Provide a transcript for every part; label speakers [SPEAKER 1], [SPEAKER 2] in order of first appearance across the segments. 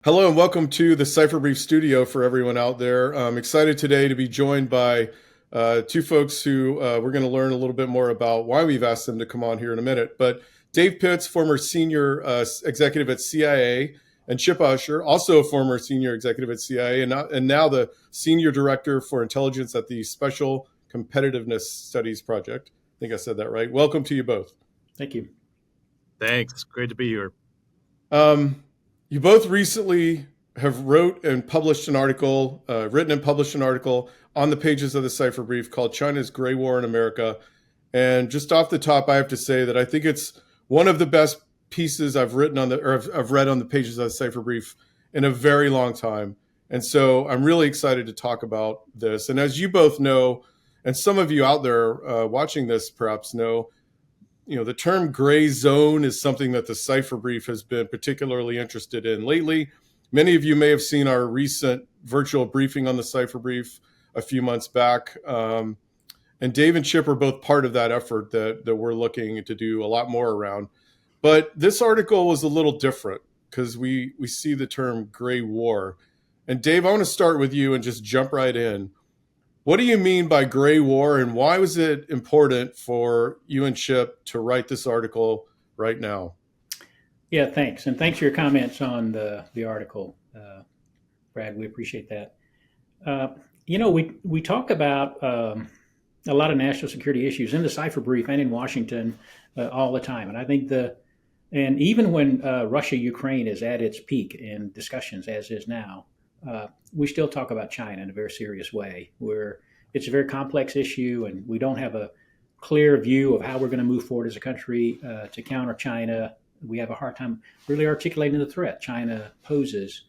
[SPEAKER 1] Hello and welcome to the Cipher Brief studio for everyone out there. I'm excited today to be joined by two folks who we're going to learn a little bit more about why we've asked them to come on here in a minute. But Dave Pitts, former senior executive at CIA, and Chip Usher, also a former senior executive at CIA, and now the senior director for intelligence at the Special Competitiveness Studies Project. I think I said that right. Welcome to you both.
[SPEAKER 2] Thank you.
[SPEAKER 3] Thanks. Great to be here.
[SPEAKER 1] You both recently have written and published an article on the pages of the Cipher Brief called China's Gray War in America. And just off the top, I have to say that I think it's one of the best pieces I've read on the pages of the Cipher Brief in a very long time. And so I'm really excited to talk about this. And as you both know, and some of you out there watching this perhaps know, the term gray zone is something that the Cipher Brief has been particularly interested in lately. Many of you may have seen our recent virtual briefing on the Cipher Brief a few months back. And Dave and Chip are both part of that effort that we're looking to do a lot more around. But this article was a little different because we see the term gray war. And Dave, I want to start with you and just jump right in. What do you mean by gray war, and why was it important for you and Chip to write this article right now?
[SPEAKER 2] Yeah, thanks. And thanks for your comments on the article, Brad. We appreciate that. We talk about a lot of national security issues in the Cipher Brief and in Washington all the time. And I think and even when Russia-Ukraine is at its peak in discussions, as is now, we still talk about China in a very serious way, where it's a very complex issue and we don't have a clear view of how we're going to move forward as a country to counter China. We have a hard time really articulating the threat China poses.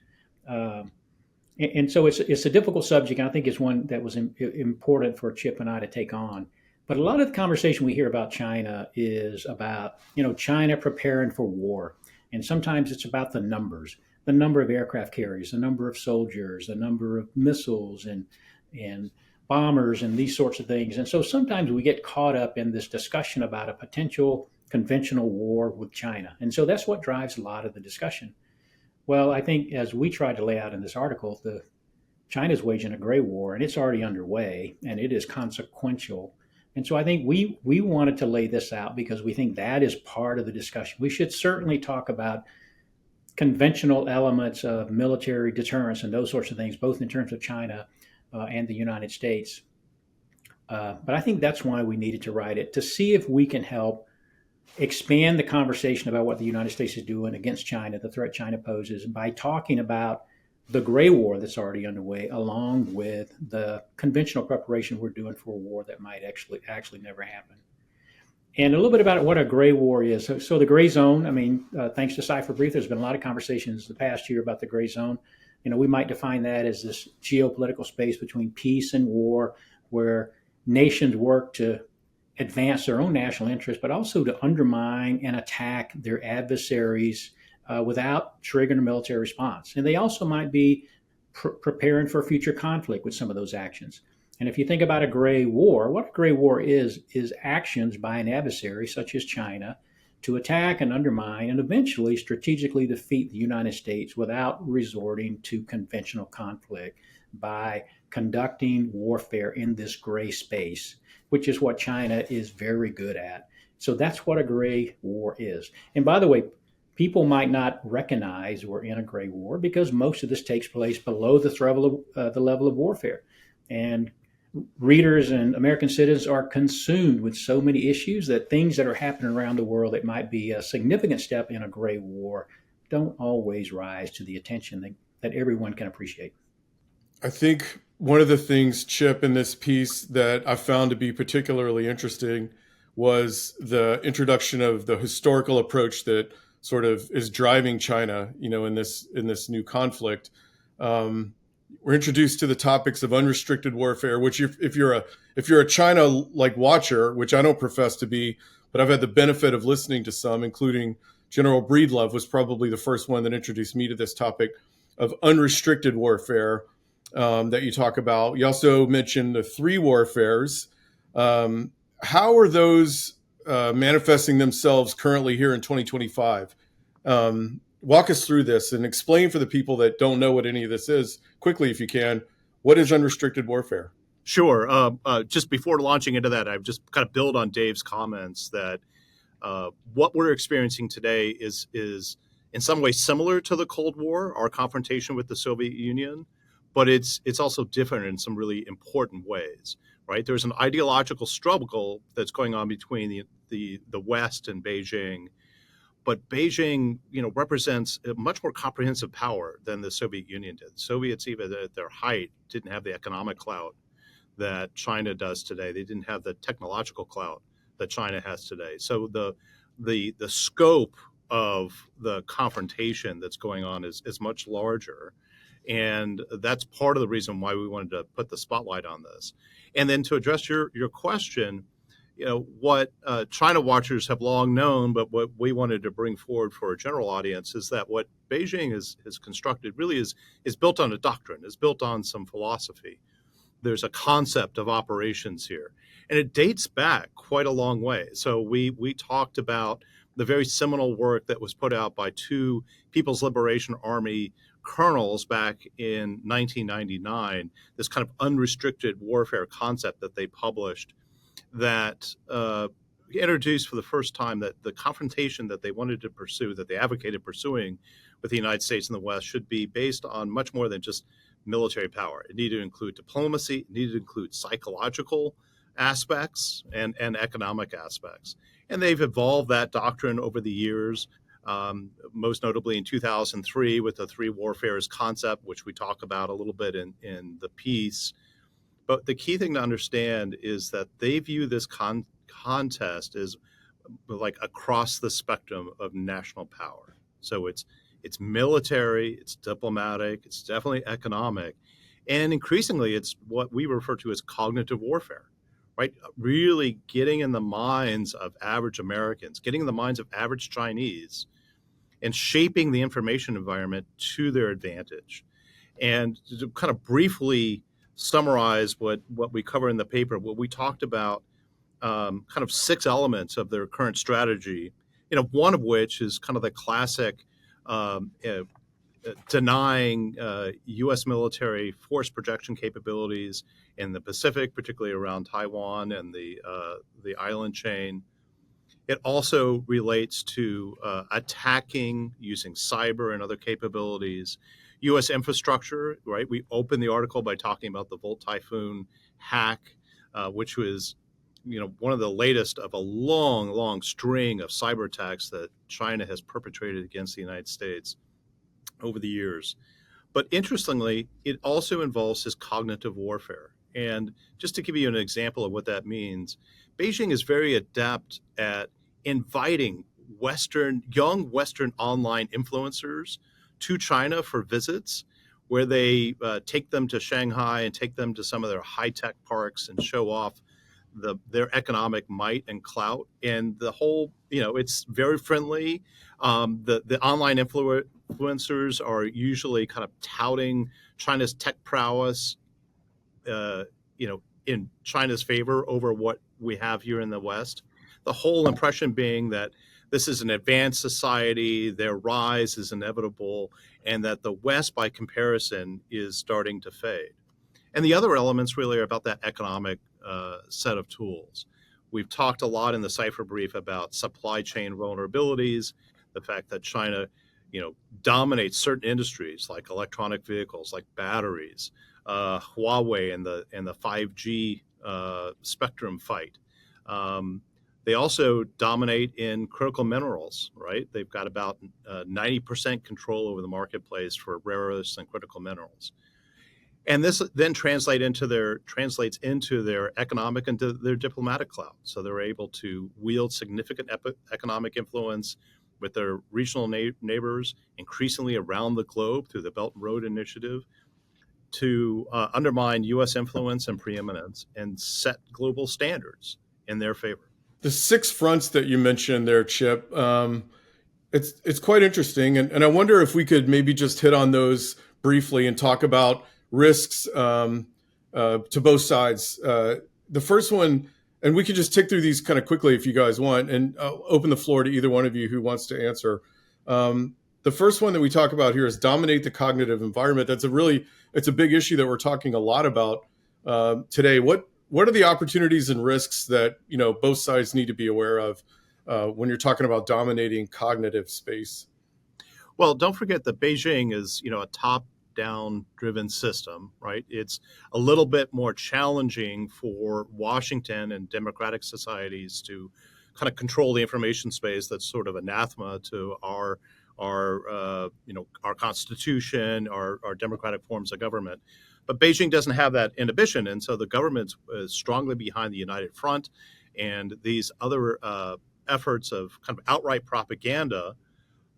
[SPEAKER 2] And so it's a difficult subject. And I think it's one that was important for Chip and I to take on. But a lot of the conversation we hear about China is about, China preparing for war. And sometimes it's about the number of aircraft carriers, the number of soldiers, the number of missiles and bombers and these sorts of things. And so sometimes we get caught up in this discussion about a potential conventional war with China. And so that's what drives a lot of the discussion. Well, I think as we tried to lay out in this article, China's waging a gray war and it's already underway and it is consequential. And so I think we wanted to lay this out because we think that is part of the discussion. We should certainly talk about conventional elements of military deterrence and those sorts of things, both in terms of China and the United States. But I think that's why we needed to write it, to see if we can help expand the conversation about what the United States is doing against China, the threat China poses, by talking about the gray war that's already underway, along with the conventional preparation we're doing for a war that might actually never happen. And a little bit about what a gray war is. So the gray zone, thanks to Cipher Brief, there's been a lot of conversations the past year about the gray zone. We might define that as this geopolitical space between peace and war, where nations work to advance their own national interests, but also to undermine and attack their adversaries without triggering a military response. And they also might be preparing for future conflict with some of those actions. And if you think about a gray war, what a gray war is actions by an adversary such as China to attack and undermine and eventually strategically defeat the United States without resorting to conventional conflict by conducting warfare in this gray space, which is what China is very good at. So that's what a gray war is. And by the way, people might not recognize we're in a gray war because most of this takes place below the level of warfare. And readers and American citizens are consumed with so many issues that things that are happening around the world that might be a significant step in a gray war don't always rise to the attention that everyone can appreciate.
[SPEAKER 1] I think one of the things, Chip, in this piece that I found to be particularly interesting was the introduction of the historical approach that sort of is driving China, in this new conflict. We're introduced to the topics of unrestricted warfare, which if you're a China like watcher, which I don't profess to be, but I've had the benefit of listening to some, including General Breedlove was probably the first one that introduced me to this topic of unrestricted warfare that you talk about. You also mentioned the three warfares. How are those manifesting themselves currently here in 2025? walk us through this and explain for the people that don't know what any of this is quickly, if you can. What is unrestricted warfare?
[SPEAKER 3] Sure. Just before launching into that, I've just kind of build on Dave's comments that what we're experiencing today is in some ways similar to the Cold War, our confrontation with the Soviet Union, but it's also different in some really important ways, right? There's an ideological struggle that's going on between the West and Beijing, but Beijing, represents a much more comprehensive power than the Soviet Union did. The Soviets, even at their height, didn't have the economic clout that China does today. They didn't have the technological clout that China has today. So the scope of the confrontation that's going on is much larger. And that's part of the reason why we wanted to put the spotlight on this. And then to address your question, what China watchers have long known, but what we wanted to bring forward for a general audience is that what Beijing has constructed really is built on a doctrine, is built on some philosophy. There's a concept of operations here, and it dates back quite a long way. So we talked about the very seminal work that was put out by two People's Liberation Army colonels back in 1999, this kind of unrestricted warfare concept that they published that introduced for the first time that the confrontation that they wanted to pursue, that they advocated pursuing with the United States and the West, should be based on much more than just military power. It needed to include diplomacy, it needed to include psychological aspects and economic aspects. And they've evolved that doctrine over the years, most notably in 2003 with the three warfares concept, which we talk about a little bit in the piece. But the key thing to understand is that they view this contest as like across the spectrum of national power. So it's military, it's diplomatic, it's definitely economic, and increasingly it's what we refer to as cognitive warfare, right? Really getting in the minds of average Americans, getting in the minds of average Chinese, and shaping the information environment to their advantage. And to kind of briefly summarize what we cover in the paper, what we talked about, kind of 6 elements of their current strategy, one of which is kind of the classic denying U.S. military force projection capabilities in the Pacific, particularly around Taiwan and the island chain. It also relates to attacking using cyber and other capabilities, U.S. infrastructure, right? We opened the article by talking about the Volt Typhoon hack, which was one of the latest of a long string of cyber attacks that China has perpetrated against the United States over the years. But interestingly, it also involves this cognitive warfare. And just to give you an example of what that means, Beijing is very adept at inviting young Western online influencers to China for visits, where they take them to Shanghai and take them to some of their high-tech parks and show off their economic might and clout. And the whole, it's very friendly. The online influencers are usually kind of touting China's tech prowess, in China's favor over what we have here in the West. The whole impression being that this is an advanced society, their rise is inevitable, and that the West, by comparison, is starting to fade. And the other elements really are about that economic set of tools. We've talked a lot in the cipher brief about supply chain vulnerabilities, the fact that China, dominates certain industries like electronic vehicles, like batteries, Huawei and the 5G spectrum fight. They also dominate in critical minerals, right? They've got about 90% control over the marketplace for rare earths and critical minerals. And this then translates into their economic and their diplomatic clout. So they're able to wield significant economic influence with their regional neighbors, increasingly around the globe through the Belt and Road Initiative, to undermine U.S. influence and preeminence and set global standards in their favor.
[SPEAKER 1] The 6 fronts that you mentioned there, Chip, it's quite interesting. And I wonder if we could maybe just hit on those briefly and talk about risks to both sides. The first one, and we could just tick through these kind of quickly if you guys want, and I'll open the floor to either one of you who wants to answer. The first one that we talk about here is dominate the cognitive environment. It's a big issue that we're talking a lot about today. What are the opportunities and risks that both sides need to be aware of when you're talking about dominating cognitive space?
[SPEAKER 3] Well, don't forget that Beijing is, a top-down driven system, right? It's a little bit more challenging for Washington and democratic societies to kind of control the information space. That's sort of anathema to our constitution, our democratic forms of government. But Beijing doesn't have that inhibition, and so the government is strongly behind the United Front and these other efforts of kind of outright propaganda.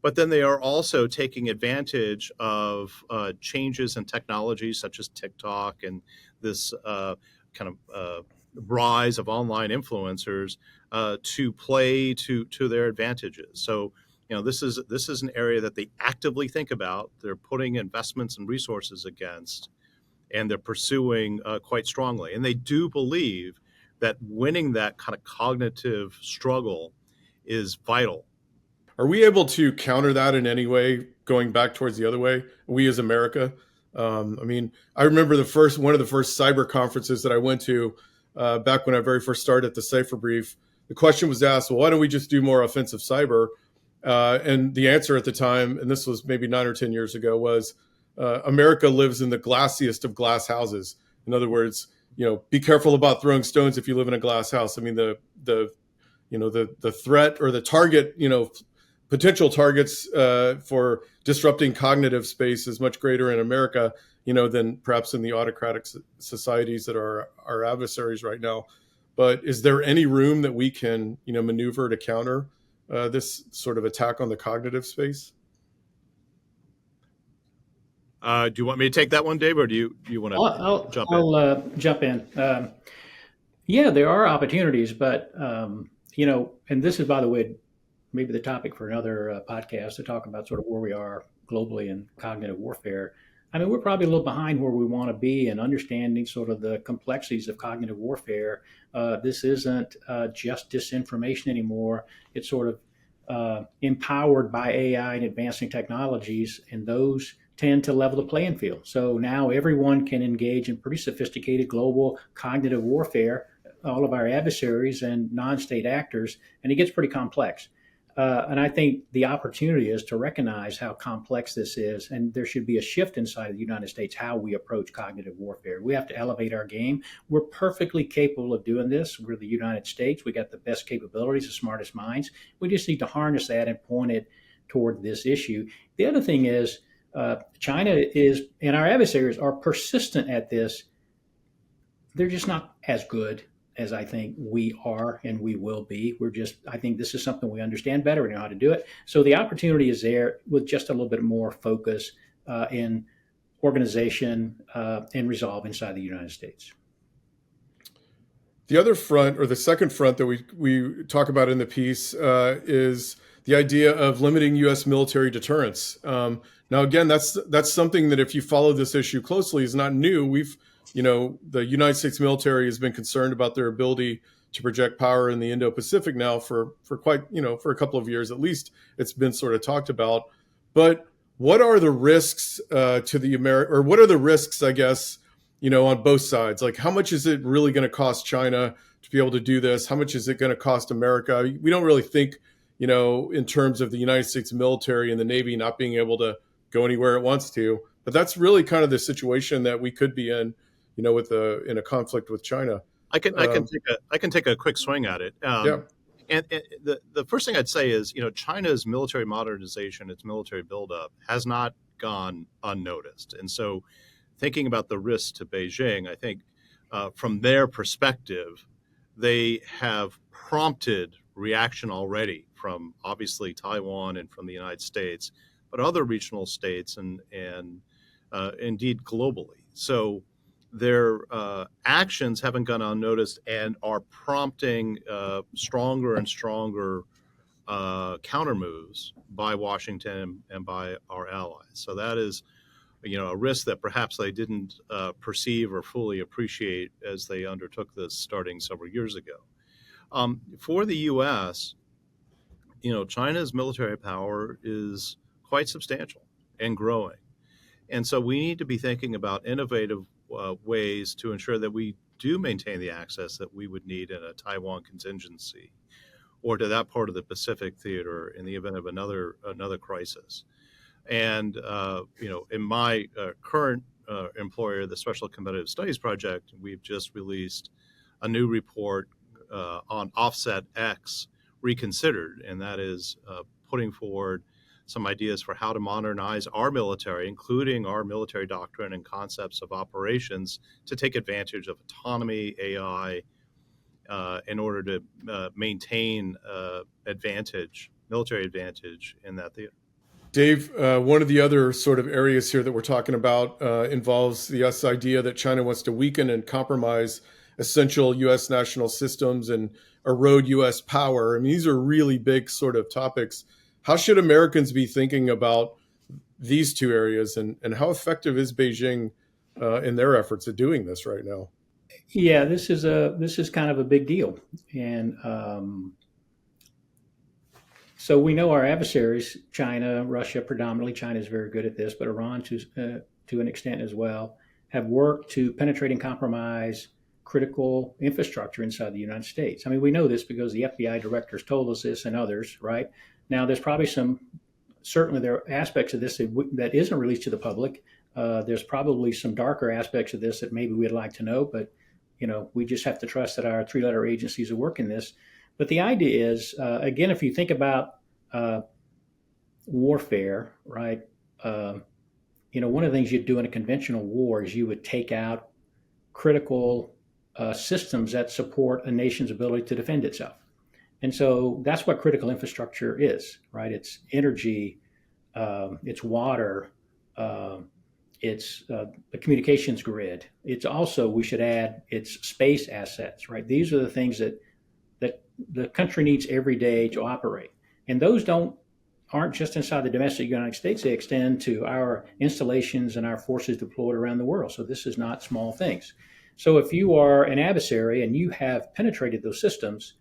[SPEAKER 3] But then they are also taking advantage of changes in technology such as TikTok and this rise of online influencers to play to their advantages. So, this is an area that they actively think about. They're putting investments and resources against, and they're pursuing quite strongly. And they do believe that winning that kind of cognitive struggle is vital.
[SPEAKER 1] Are we able to counter that in any way, going back towards the other way, we as America? I remember one of the first cyber conferences that I went to back when I very first started at the Cipher Brief. The question was asked, well, why don't we just do more offensive cyber? And the answer at the time, and this was maybe 9 or 10 years ago, was America lives in the glassiest of glass houses. In other words, be careful about throwing stones if you live in a glass house. I mean, the threat or the target, potential targets for disrupting cognitive space is much greater in America, than perhaps in the autocratic societies that are our adversaries right now. But is there any room that we can, maneuver to counter this sort of attack on the cognitive space?
[SPEAKER 3] Do you want me to take that one, Dave, or do you want to jump in?
[SPEAKER 2] I'll jump in. Yeah, there are opportunities, but and this is, by the way, maybe the topic for another podcast to talk about sort of where we are globally in cognitive warfare. I mean, we're probably a little behind where we want to be in understanding sort of the complexities of cognitive warfare. This isn't just disinformation anymore. It's sort of empowered by AI and advancing technologies, and those tend to level the playing field. So now everyone can engage in pretty sophisticated global cognitive warfare, all of our adversaries and non-state actors, and it gets pretty complex. And I think the opportunity is to recognize how complex this is, and there should be a shift inside of the United States how we approach cognitive warfare. We have to elevate our game. We're perfectly capable of doing this. We're the United States. We got the best capabilities, the smartest minds. We just need to harness that and point it toward this issue. The other thing is China is, and our adversaries are persistent at this. They're just not as good as I think we are and we will be. I think this is something we understand better. We know how to do it. So the opportunity is there with just a little bit more focus in organization and resolve inside the United States.
[SPEAKER 1] The other front, or the second front that we talk about in the piece is the idea of limiting U.S. military deterrence. Now, again, that's something that if you follow this issue closely is not new. The United States military has been concerned about their ability to project power in the Indo-Pacific now for quite, for a couple of years at least. It's been sort of talked about. But what are the risks what are the risks, I guess, on both sides? Like, how much is it really going to cost China to be able to do this? How much is it going to cost America? We don't really think, in terms of the United States military and the Navy not being able to go anywhere it wants to. But that's really kind of the situation that we could be in, in a conflict with China.
[SPEAKER 3] I can take a quick swing at it.
[SPEAKER 1] Yeah.
[SPEAKER 3] And the first thing I'd say is, China's military modernization, its military buildup, has not gone unnoticed. And so, thinking about the risks to Beijing, I think from their perspective, they have prompted reaction already from obviously Taiwan and from the United States, but other regional states and indeed globally. So their actions haven't gone unnoticed and are prompting stronger and stronger counter moves by Washington and by our allies. So that is, a risk that perhaps they didn't perceive or fully appreciate as they undertook this starting several years ago. For the U.S., China's military power is quite substantial and growing. And so we need to be thinking about innovative ways to ensure that we do maintain the access that we would need in a Taiwan contingency or to that part of the Pacific theater in the event of another crisis. And in my current employer, the Special Competitive Studies Project, we've just released a new report on Offset X Reconsidered, and that is putting forward some ideas for how to modernize our military, including our military doctrine and concepts of operations, to take advantage of autonomy, AI, in order to maintain military advantage in that theater.
[SPEAKER 1] Dave, one of the other sort of areas here that we're talking about involves this idea that China wants to weaken and compromise essential U.S. national systems and erode U.S. power. I mean, these are really big sort of topics. How should Americans be thinking about these two areas, and how effective is Beijing in their efforts at doing this right now?
[SPEAKER 2] Yeah, this is kind of a big deal, and so we know our adversaries, China, Russia, predominantly. China is very good at this, but Iran to an extent as well, have worked to penetrate and compromise critical infrastructure inside the United States. I mean, we know this because the FBI directors told us this and others, right? Now, there's probably certainly there are aspects of this that isn't released to the public. There's probably some darker aspects of this that maybe we'd like to know, but we just have to trust that our three-letter agencies are working this. But the idea is, again, if you think about warfare, right? One of the things you'd do in a conventional war is you would take out critical systems that support a nation's ability to defend itself. And so that's what critical infrastructure is, right? It's energy, it's water, it's the communications grid. It's also, we should add, it's space assets, right? These are the things that the country needs every day to operate. And those aren't just inside the domestic United States, they extend to our installations and our forces deployed around the world. So this is not small things. So if you are an adversary and you have penetrated those systems,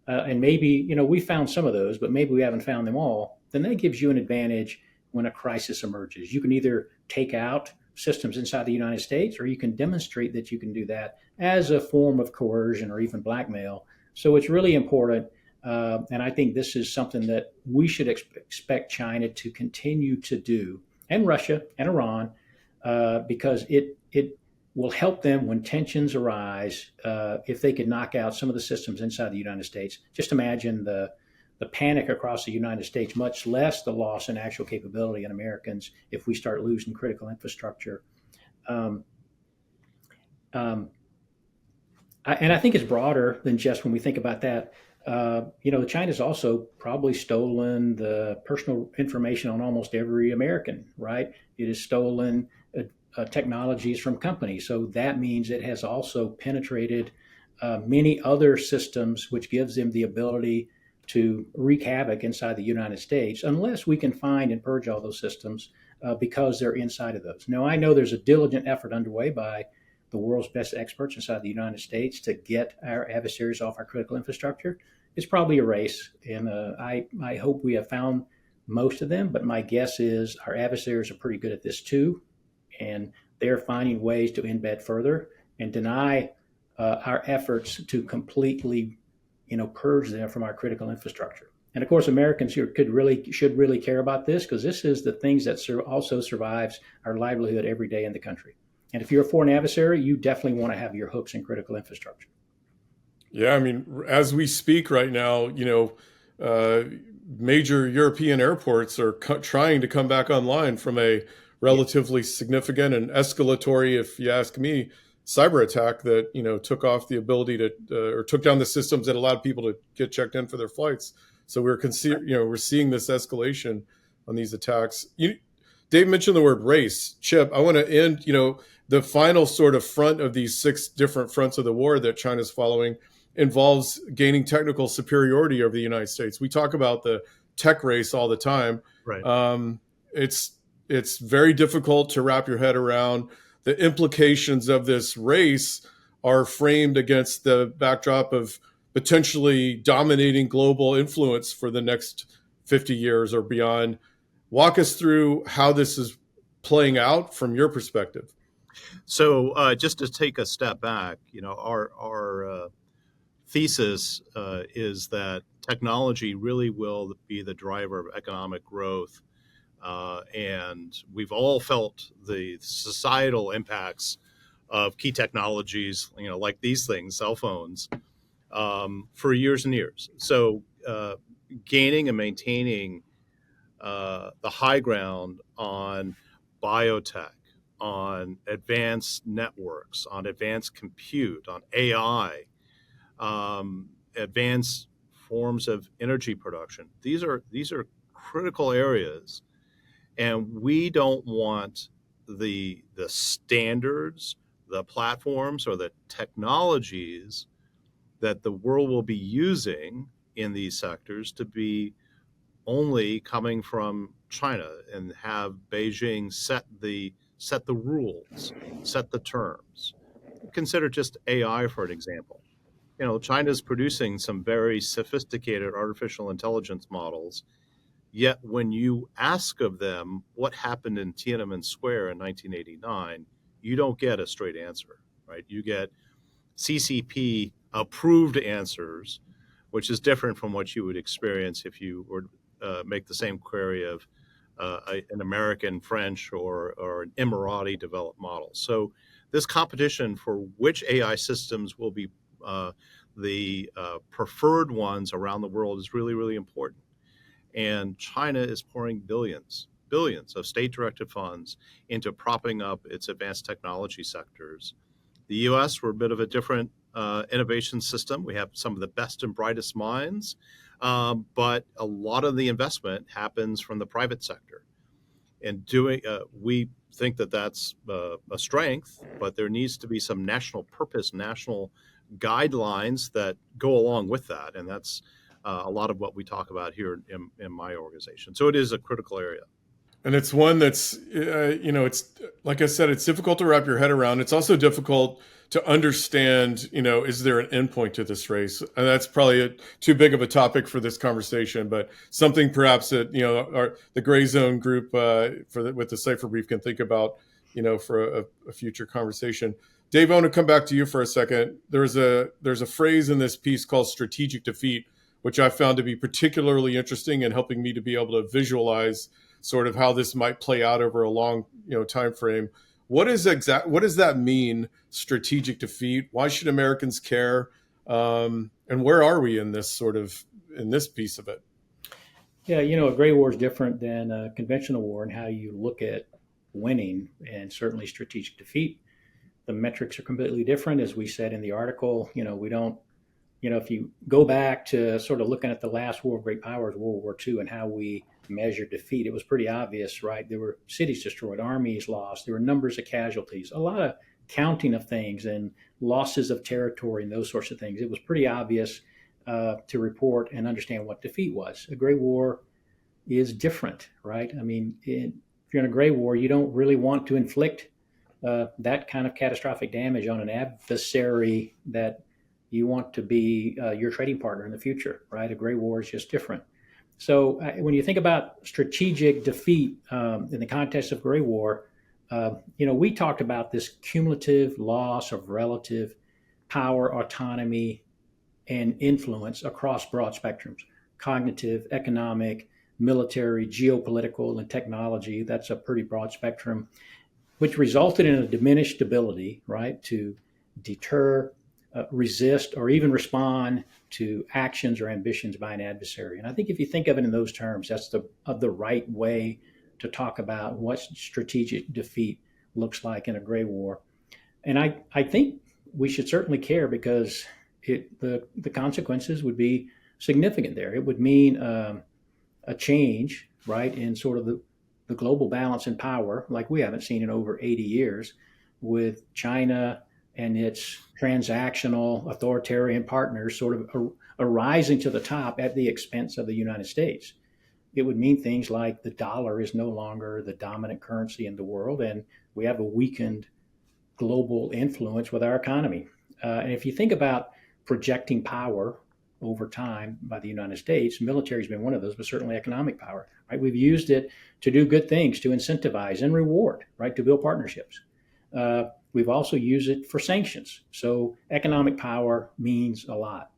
[SPEAKER 2] and maybe, we found some of those, but maybe we haven't found them all, then that gives you an advantage when a crisis emerges. You can either take out systems inside the United States, or you can demonstrate that you can do that as a form of coercion or even blackmail. So it's really important. And I think this is something that we should expect China to continue to do, and Russia and Iran, because it will help them when tensions arise. If they could knock out some of the systems inside the United States, just imagine the panic across the United States, much less the loss in actual capability in Americans if we start losing critical infrastructure. And I think it's broader than just when we think about that. China's also probably stolen the personal information on almost every American, right? It has stolen technologies from companies. So that means it has also penetrated many other systems, which gives them the ability to wreak havoc inside the United States, unless we can find and purge all those systems because they're inside of those. Now, I know there's a diligent effort underway by the world's best experts inside the United States to get our adversaries off our critical infrastructure. It's probably a race, and I hope we have found most of them, but my guess is our adversaries are pretty good at this too, and they're finding ways to embed further and deny our efforts to completely purge them from our critical infrastructure. And of course, Americans should really care about this, because this is the things that also survives our livelihood every day in the country. And if you're a foreign adversary, you definitely want to have your hooks in critical infrastructure.
[SPEAKER 1] Yeah, I mean, as we speak right now, major European airports are trying to come back online from a relatively significant and escalatory, if you ask me, cyber attack that took off the ability to or took down the systems that allowed people to get checked in for their flights. So we're seeing this escalation on these attacks. Dave mentioned the word race. Chip, I want to end the final sort of front of these 6 different fronts of the war that China's following involves gaining technical superiority over the United States. We talk about the tech race all the time.
[SPEAKER 3] Right.
[SPEAKER 1] It's very difficult to wrap your head around. The implications of this race are framed against the backdrop of potentially dominating global influence for the next 50 years or beyond. Walk us through how this is playing out from your perspective.
[SPEAKER 3] So just to take a step back, our thesis is that technology really will be the driver of economic growth. And we've all felt the societal impacts of key technologies, like these things, cell phones, for years and years. So gaining and maintaining the high ground on biotech, on advanced networks, on advanced compute, on AI, advanced forms of energy production. These are critical areas, and we don't want the standards, the platforms, or the technologies that the world will be using in these sectors to be only coming from China, and have Beijing set the rules, set the terms. Consider just AI for an example. China's producing some very sophisticated artificial intelligence models. Yet when you ask of them what happened in Tiananmen Square in 1989, you don't get a straight answer, right? You get CCP approved answers, which is different from what you would experience if you were make the same query of an American, French, or an Emirati developed model. So this competition for which AI systems will be the preferred ones around the world is really, really important. And China is pouring billions of state-directed funds into propping up its advanced technology sectors. The U.S., we're a bit of a different innovation system. We have some of the best and brightest minds, but a lot of the investment happens from the private sector. And we think that that's a strength, but there needs to be some national purpose, national guidelines that go along with that. And that's a lot of what we talk about here in my organization. So it is a critical area.
[SPEAKER 1] And it's one that's, it's, like I said, it's difficult to wrap your head around. It's also difficult to understand, is there an endpoint to this race? And that's probably too big of a topic for this conversation, but something perhaps that, the gray zone group with the Cipher Brief can think about, for a future conversation. Dave, I want to come back to you for a second. There's a phrase in this piece called strategic defeat, which I found to be particularly interesting and helping me to be able to visualize sort of how this might play out over a long, time frame. What does that mean, strategic defeat? Why should Americans care? And where are we in this piece of it?
[SPEAKER 2] Yeah, a gray war is different than a conventional war in how you look at winning, and certainly strategic defeat. The metrics are completely different, as we said in the article. We don't, if you go back to sort of looking at the last war of great powers, World War II, and how we measured defeat, it was pretty obvious, right? There were cities destroyed, armies lost, there were numbers of casualties, a lot of counting of things and losses of territory and those sorts of things. It was pretty obvious to report and understand what defeat was. A gray war is different, right? I mean, if you're in a gray war, you don't really want to inflict that kind of catastrophic damage on an adversary that you want to be your trading partner in the future, right? A gray war is just different. So when you think about strategic defeat in the context of gray war, we talked about this cumulative loss of relative power, autonomy, and influence across broad spectrums: cognitive, economic, military, geopolitical, and technology. That's a pretty broad spectrum, which resulted in a diminished ability, right, to deter, resist, or even respond to actions or ambitions by an adversary. And I think if you think of it in those terms, that's the right way to talk about what strategic defeat looks like in a gray war. And I think we should certainly care, because the consequences would be significant there. It would mean a change, right, in sort of the global balance in power, like we haven't seen in over 80 years, with China and its transactional authoritarian partners sort of arising to the top at the expense of the United States. It would mean things like the dollar is no longer the dominant currency in the world, and we have a weakened global influence with our economy. And if you think about projecting power over time by the United States. Military has been one of those, but certainly economic power, right? We've used it to do good things, to incentivize and reward, right? To build partnerships. We've also used it for sanctions. So economic power means a lot.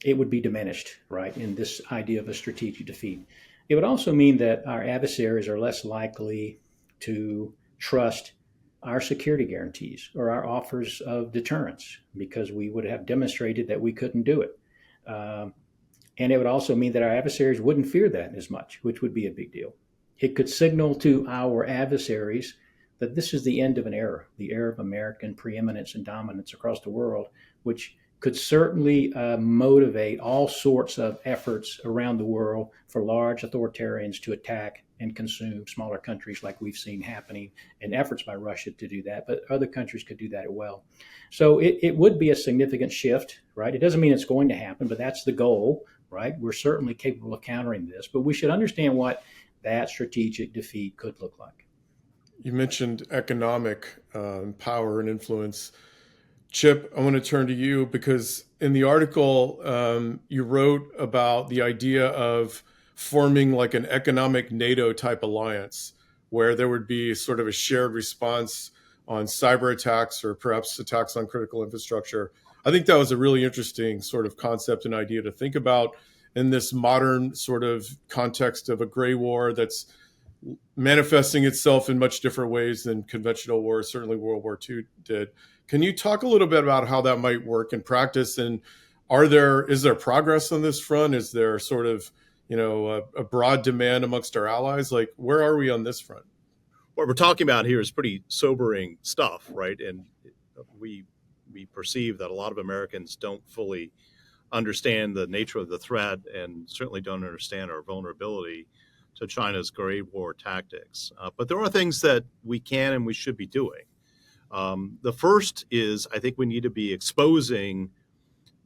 [SPEAKER 2] It would be diminished, right, in this idea of a strategic defeat. It would also mean that our adversaries are less likely to trust our security guarantees or our offers of deterrence because we would have demonstrated that we couldn't do it. And it would also mean that our adversaries wouldn't fear that as much, which would be a big deal. It could signal to our adversaries that this is the end of an era, the era of American preeminence and dominance across the world, which could certainly motivate all sorts of efforts around the world for large authoritarians to attack and consume smaller countries like we've seen happening, and efforts by Russia to do that, but other countries could do that as well. So it would be a significant shift, right? It doesn't mean it's going to happen, but that's the goal, right? We're certainly capable of countering this, but we should understand what that strategic defeat could look like.
[SPEAKER 1] You mentioned economic power and influence. Chip, I want to turn to you because in the article, you wrote about the idea of forming like an economic NATO type alliance where there would be sort of a shared response on cyber attacks or perhaps attacks on critical infrastructure. I think that was a really interesting sort of concept and idea to think about in this modern sort of context of a gray war that's manifesting itself in much different ways than conventional wars, certainly World War II did. Can you talk a little bit about how that might work in practice? And is there progress on this front? Is there sort of, a broad demand amongst our allies? Like, where are we on this front?
[SPEAKER 3] What we're talking about here is pretty sobering stuff, right? And we perceive that a lot of Americans don't fully understand the nature of the threat and certainly don't understand our vulnerability to China's gray war tactics. But there are things that we can and we should be doing. The first is, I think we need to be exposing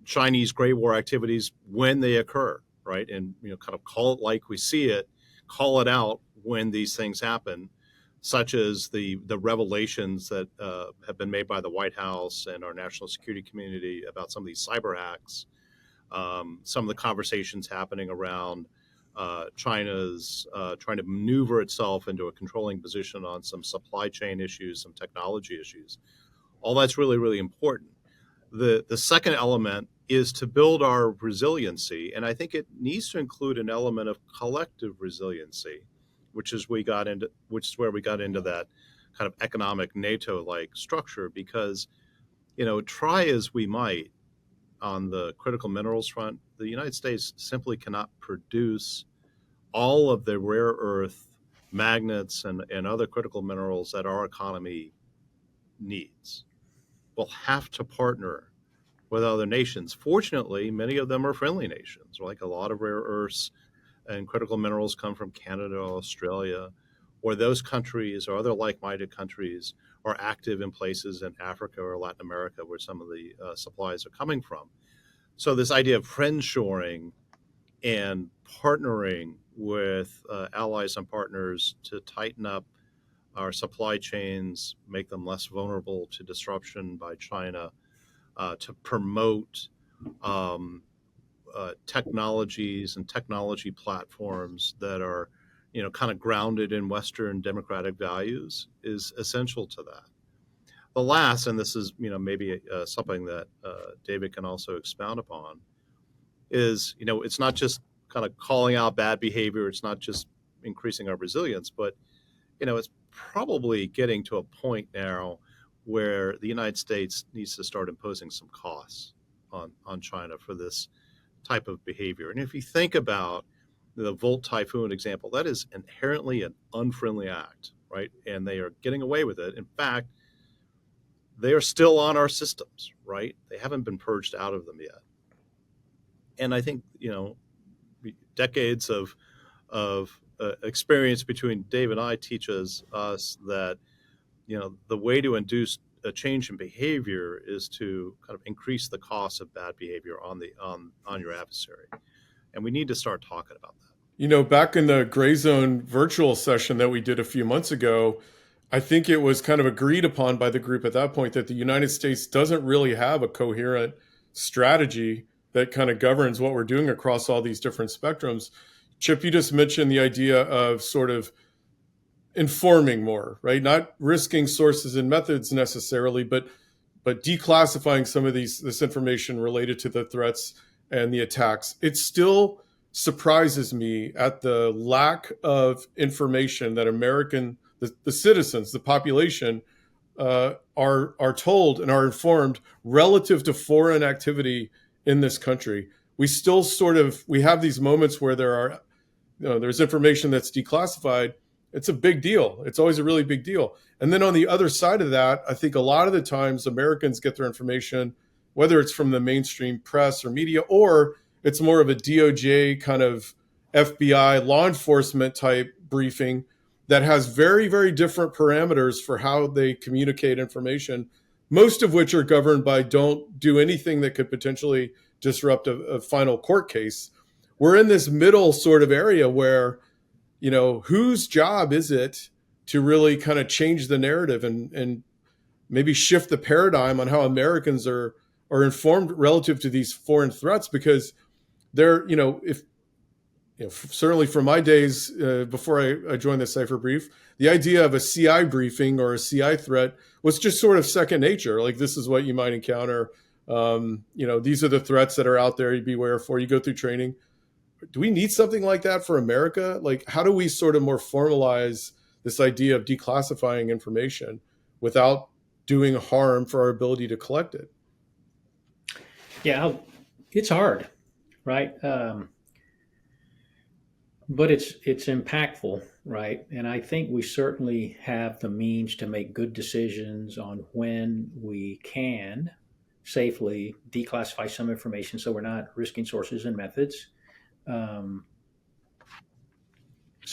[SPEAKER 3] Chinese gray war activities when they occur, right? And kind of call it like we see it, call it out when these things happen, such as the revelations that have been made by the White House and our national security community about some of these cyber hacks, some of the conversations happening around China's trying to maneuver itself into a controlling position on some supply chain issues, some technology issues. All that's really, really important. The second element is to build our resiliency, and I think it needs to include an element of collective resiliency, which is where we got into that kind of economic NATO-like structure. Because, try as we might on the critical minerals front, the United States simply cannot produce all of the rare earth magnets and other critical minerals that our economy needs. We'll have to partner with other nations. Fortunately, many of them are friendly nations. Like a lot of rare earths and critical minerals come from Canada, Australia, or those countries or other like-minded countries are active in places in Africa or Latin America where some of the supplies are coming from. So this idea of friendshoring and partnering with allies and partners to tighten up our supply chains, make them less vulnerable to disruption by China, to promote technologies and technology platforms that are, kind of grounded in Western democratic values is essential to that. The last, and this is, maybe something that David can also expound upon, is, it's not just kind of calling out bad behavior. It's not just increasing our resilience, but, it's probably getting to a point now where the United States needs to start imposing some costs on China for this type of behavior. And if you think about the Volt Typhoon example, that is inherently an unfriendly act, right? And they are getting away with it. In fact, they are still on our systems, right? They haven't been purged out of them yet. And I think, decades of experience between Dave and I teaches us that, the way to induce a change in behavior is to kind of increase the cost of bad behavior on your adversary. And we need to start talking about that.
[SPEAKER 1] Back in the Gray Zone virtual session that we did a few months ago, I think it was kind of agreed upon by the group at that point that the United States doesn't really have a coherent strategy that kind of governs what we're doing across all these different spectrums. Chip, you just mentioned the idea of sort of informing more, right? Not risking sources and methods necessarily, but declassifying some of this information related to the threats and the attacks. It still surprises me at the lack of information that the citizens, the population, are told and are informed relative to foreign activity in this country. We still we have these moments where there's information that's declassified. It's a big deal. It's always a really big deal. And then on the other side of that, I think a lot of the times Americans get their information, whether it's from the mainstream press or media, or it's more of a DOJ kind of FBI law enforcement type briefing that has very, very different parameters for how they communicate information, most of which are governed by don't do anything that could potentially disrupt a final court case. We're in this middle sort of area where, whose job is it to really kind of change the narrative and maybe shift the paradigm on how Americans are informed relative to these foreign threats? Because certainly from my days before I joined the Cypher Brief, the idea of a CI briefing or a CI threat was just sort of second nature. Like, this is what you might encounter. These are the threats that are out there. You beware for. You go through training. Do we need something like that for America? Like, how do we sort of more formalize this idea of declassifying information without doing harm for our ability to collect it?
[SPEAKER 2] Yeah, it's hard, right? But it's impactful, right? And I think we certainly have the means to make good decisions on when we can safely declassify some information so we're not risking sources and methods, so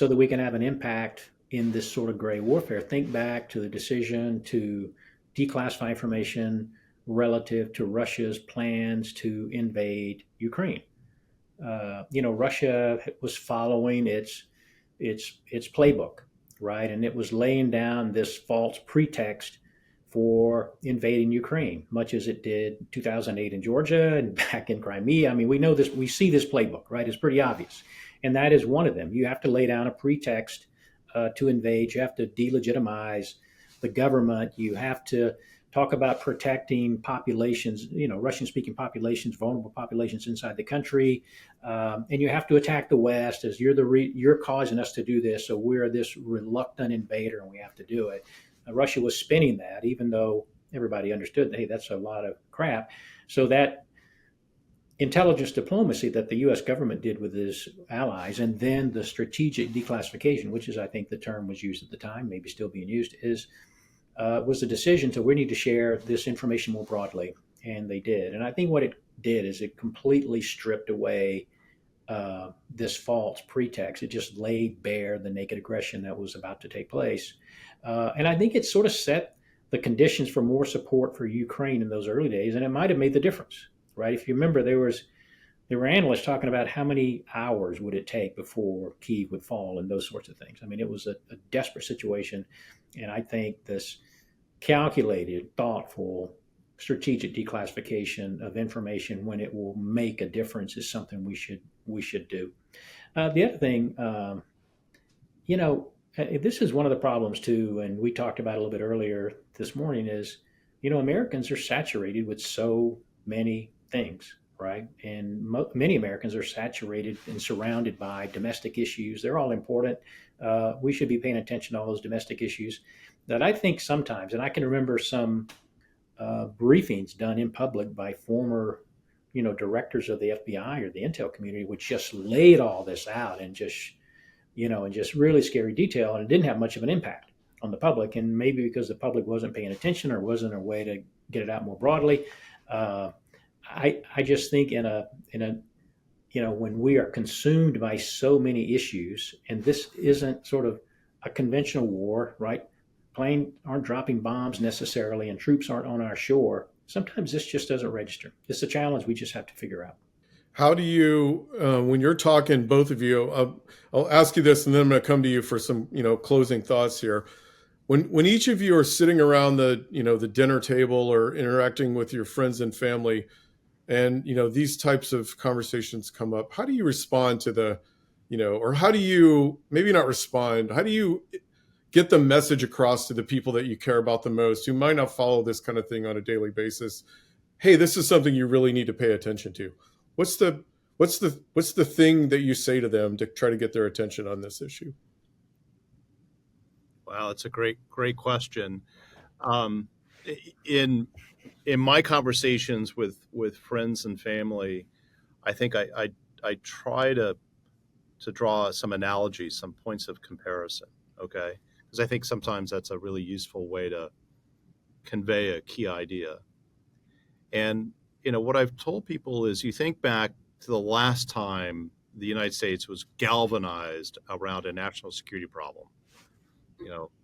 [SPEAKER 2] that we can have an impact in this sort of gray warfare. Think back to the decision to declassify information relative to Russia's plans to invade Ukraine. Russia was following its playbook, right? And it was laying down this false pretext for invading Ukraine, much as it did 2008 in Georgia and back in Crimea. I mean, we know this, we see this playbook, right? It's pretty obvious. And that is one of them. You have to lay down a pretext to invade. You have to delegitimize the government. You have to talk about protecting populations, Russian-speaking populations, vulnerable populations inside the country, and you have to attack the West as you're causing us to do this, so we're this reluctant invader and we have to do it. Russia was spinning that, even though everybody understood, hey, that's a lot of crap. So that intelligence diplomacy that the U.S. government did with its allies, and then the strategic declassification, which is, I think, the term was used at the time, maybe still being used, was a decision to we need to share this information more broadly, and they did. And I think what it did is it completely stripped away this false pretext. It just laid bare the naked aggression that was about to take place. And I think it sort of set the conditions for more support for Ukraine in those early days, and it might have made the difference, right? If you remember, there were analysts talking about how many hours would it take before Kyiv would fall and those sorts of things. I mean, it was a desperate situation, and I think this calculated, thoughtful, strategic declassification of information when it will make a difference is something we should do. The other thing, this is one of the problems too, and we talked about it a little bit earlier this morning, is, Americans are saturated with so many things, right? And many Americans are saturated and surrounded by domestic issues. They're all important. We should be paying attention to all those domestic issues that I think sometimes, and I can remember some briefings done in public by former, directors of the FBI or the intel community, which just laid all this out and just really scary detail, and it didn't have much of an impact on the public. And maybe because the public wasn't paying attention or wasn't a way to get it out more broadly. I just think when we are consumed by so many issues, and this isn't sort of a conventional war, right? Planes aren't dropping bombs necessarily, and troops aren't on our shore. Sometimes this just doesn't register. It's a challenge we just have to figure out.
[SPEAKER 1] How do you, when you're talking, both of you, I'll ask you this, and then I'm going to come to you for some, closing thoughts here. When each of you are sitting around the dinner table or interacting with your friends and family, and these types of conversations come up, how do you respond to the, or how do you maybe not respond? How do you get the message across to the people that you care about the most, who might not follow this kind of thing on a daily basis? Hey, this is something you really need to pay attention to. What's the thing that you say to them to try to get their attention on this issue?
[SPEAKER 3] Wow, it's a great question. In my conversations with friends and family, I think I try to draw some analogies, some points of comparison. Okay, because I think sometimes that's a really useful way to convey a key idea. And what I've told people is, you think back to the last time the United States was galvanized around a national security problem.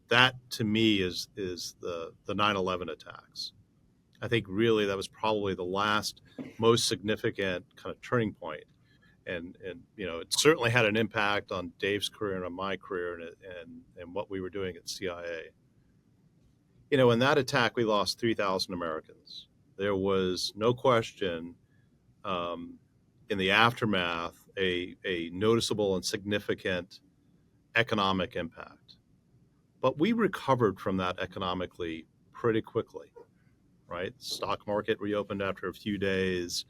[SPEAKER 3] That to me is the 9/11 attacks. I think really that was probably the last most significant kind of turning point. And it certainly had an impact on Dave's career and on my career and what we were doing at CIA. In that attack, we lost 3,000 Americans. There was no question in the aftermath a noticeable and significant economic impact. But we recovered from that economically pretty quickly, right? The stock market reopened after a few days.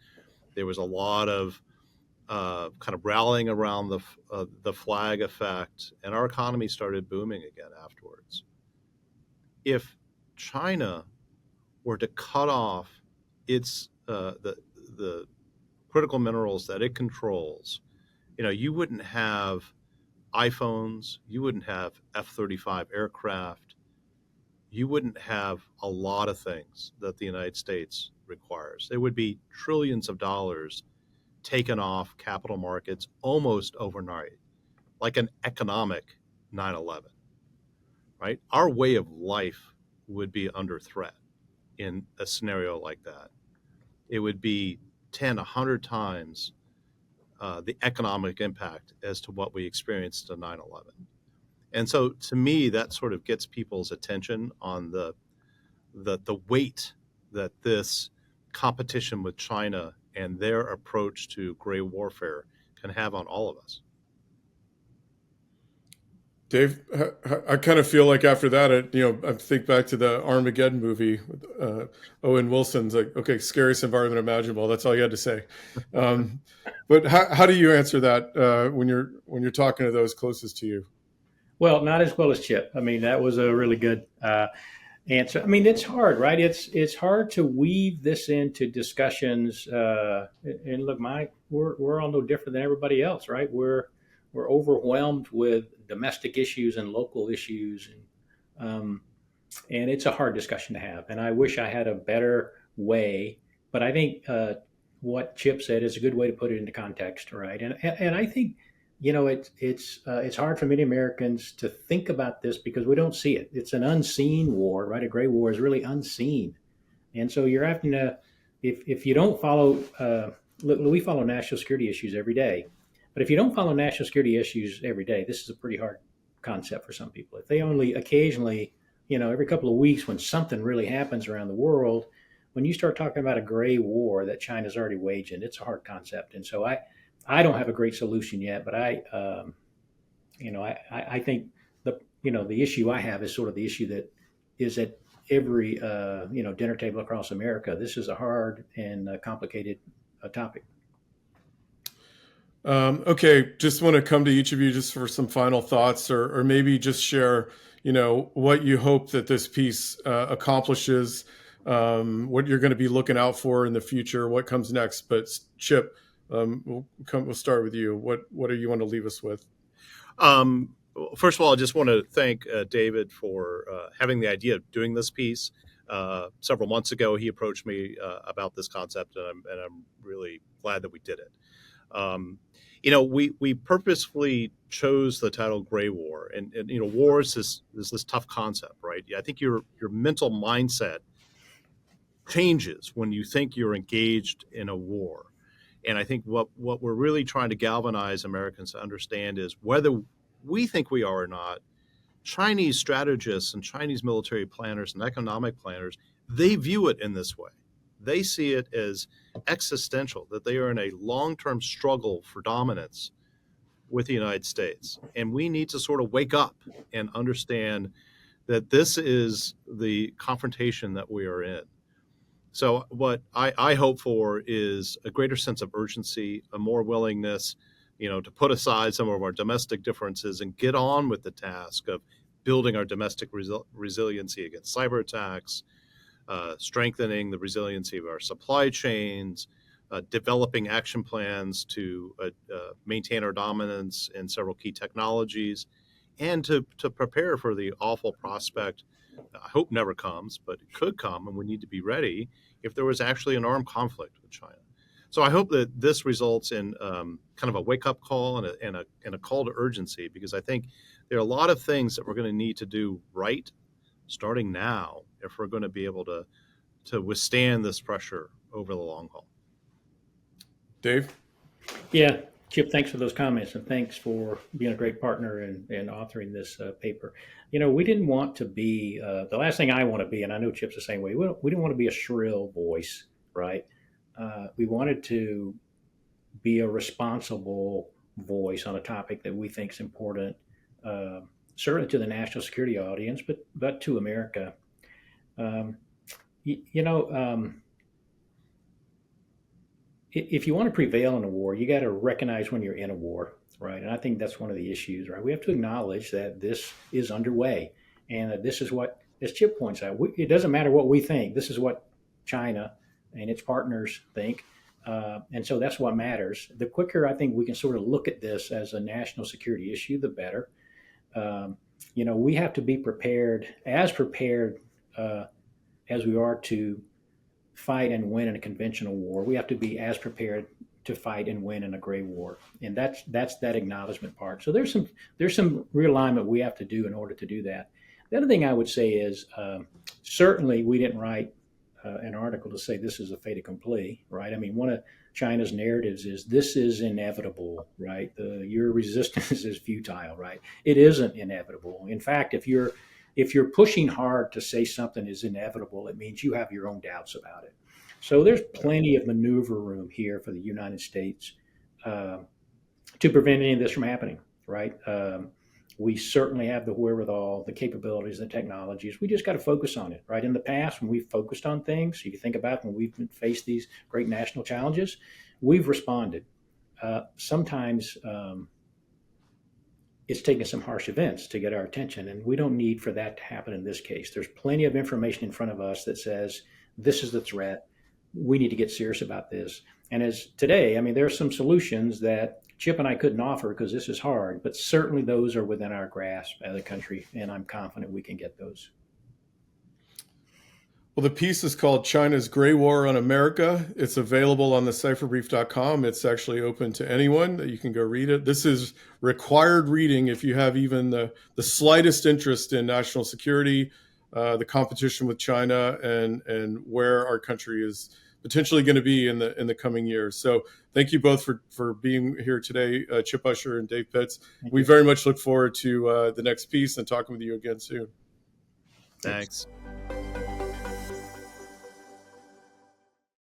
[SPEAKER 3] There was a lot of kind of rallying around the flag effect, and our economy started booming again afterwards. If China were to cut off its the critical minerals that it controls, you wouldn't have iPhones, you wouldn't have F-35 aircraft, you wouldn't have a lot of things that the United States requires. There would be trillions of dollars taken off capital markets almost overnight, like an economic 9/11, right? Our way of life would be under threat in a scenario like that. It would be 10, 100 times the economic impact as to what we experienced in 9/11. And so to me, that sort of gets people's attention on the weight that this competition with China and their approach to gray warfare can have on all of us.
[SPEAKER 1] Dave, I kind of feel like after that, I think back to the Armageddon movie with Owen Wilson's like, okay, scariest environment imaginable. That's all you had to say. But how do you answer that when you're talking to those closest to you?
[SPEAKER 2] Well, not as well as Chip. I mean, that was a really good answer. I mean, it's hard, right? It's hard to weave this into discussions. And look, we're all no different than everybody else, right? We're overwhelmed with domestic issues and local issues, and it's a hard discussion to have. And I wish I had a better way, but I think what Chip said is a good way to put it into context, right? And I think it's hard for many Americans to think about this because we don't see it. It's an unseen war, right? A gray war is really unseen, and so you're having to, if you don't follow, we follow national security issues every day. But if you don't follow national security issues every day, this is a pretty hard concept for some people. If they only occasionally, every couple of weeks when something really happens around the world, when you start talking about a gray war that China's already waging, it's a hard concept. And so I don't have a great solution yet, but I think the issue I have is sort of the issue that is at every dinner table across America. This is a hard and complicated topic.
[SPEAKER 1] Okay, just want to come to each of you just for some final thoughts, or maybe just share, what you hope that this piece accomplishes, what you're going to be looking out for in the future, what comes next. But Chip, we'll start with you. What do you want to leave us with?
[SPEAKER 3] First of all, I just want to thank David for having the idea of doing this piece. Several months ago, he approached me about this concept, and I'm really glad that we did it. We purposefully chose the title "Gray War," and war is this tough concept, right? I think your mental mindset changes when you think you're engaged in a war, and I think what we're really trying to galvanize Americans to understand is, whether we think we are or not, Chinese strategists and Chinese military planners and economic planners, they view it in this way. They see it as existential, that they are in a long-term struggle for dominance with the United States. And we need to sort of wake up and understand that this is the confrontation that we are in. So what I hope for is a greater sense of urgency, a more willingness, to put aside some of our domestic differences and get on with the task of building our domestic resiliency against cyber attacks, strengthening the resiliency of our supply chains, developing action plans to maintain our dominance in several key technologies, and to prepare for the awful prospect, I hope never comes, but it could come, and we need to be ready if there was actually an armed conflict with China. So I hope that this results in kind of a wake-up call and a call to urgency, because I think there are a lot of things that we're going to need to do right starting now if we're going to be able to withstand this pressure over the long haul.
[SPEAKER 1] Dave?
[SPEAKER 2] Yeah, Chip, thanks for those comments, and thanks for being a great partner and authoring this paper. We didn't want to be, the last thing I want to be, and I know Chip's the same way, we didn't want to be a shrill voice, right? We wanted to be a responsible voice on a topic that we think is important, certainly to the national security audience, but to America. If you want to prevail in a war, you got to recognize when you're in a war, right? And I think that's one of the issues, right? We have to acknowledge that this is underway, and that this is what, as Chip points out, it doesn't matter what we think. This is what China and its partners think. And so that's what matters. The quicker I think we can sort of look at this as a national security issue, the better. We have to be prepared as we are to fight and win in a conventional war. We have to be as prepared to fight and win in a gray war, and that's that acknowledgement part. So there's some realignment we have to do in order to do that. The other thing I would say is certainly we didn't write an article to say this is a fait accompli, right? I mean, one of China's narratives is this is inevitable, right? Your resistance is futile, right? It isn't inevitable. In fact, if you're pushing hard to say something is inevitable, it means you have your own doubts about it. So there's plenty of maneuver room here for the United States to prevent any of this from happening, right? We certainly have the wherewithal, the capabilities, the technologies. We just got to focus on it, right? In the past, when we've focused on things, you can think about when we've faced these great national challenges, we've responded. Sometimes it's taken some harsh events to get our attention, and we don't need for that to happen in this case. There's plenty of information in front of us that says this is the threat. We need to get serious about this. And as today, I mean, there are some solutions that Chip and I couldn't offer because this is hard, but certainly those are within our grasp as a country, and I'm confident we can get those.
[SPEAKER 1] Well, the piece is called China's Gray War on America. It's available on the cipherbrief.com. It's actually open to anyone. You can go read it. This is required reading if you have even the slightest interest in national security, the competition with China, and where our country is potentially going to be in the coming years. So thank you both for being here today, Chip Usher and Dave Pitts. We very much look forward to the next piece and talking with you again soon.
[SPEAKER 3] Thanks.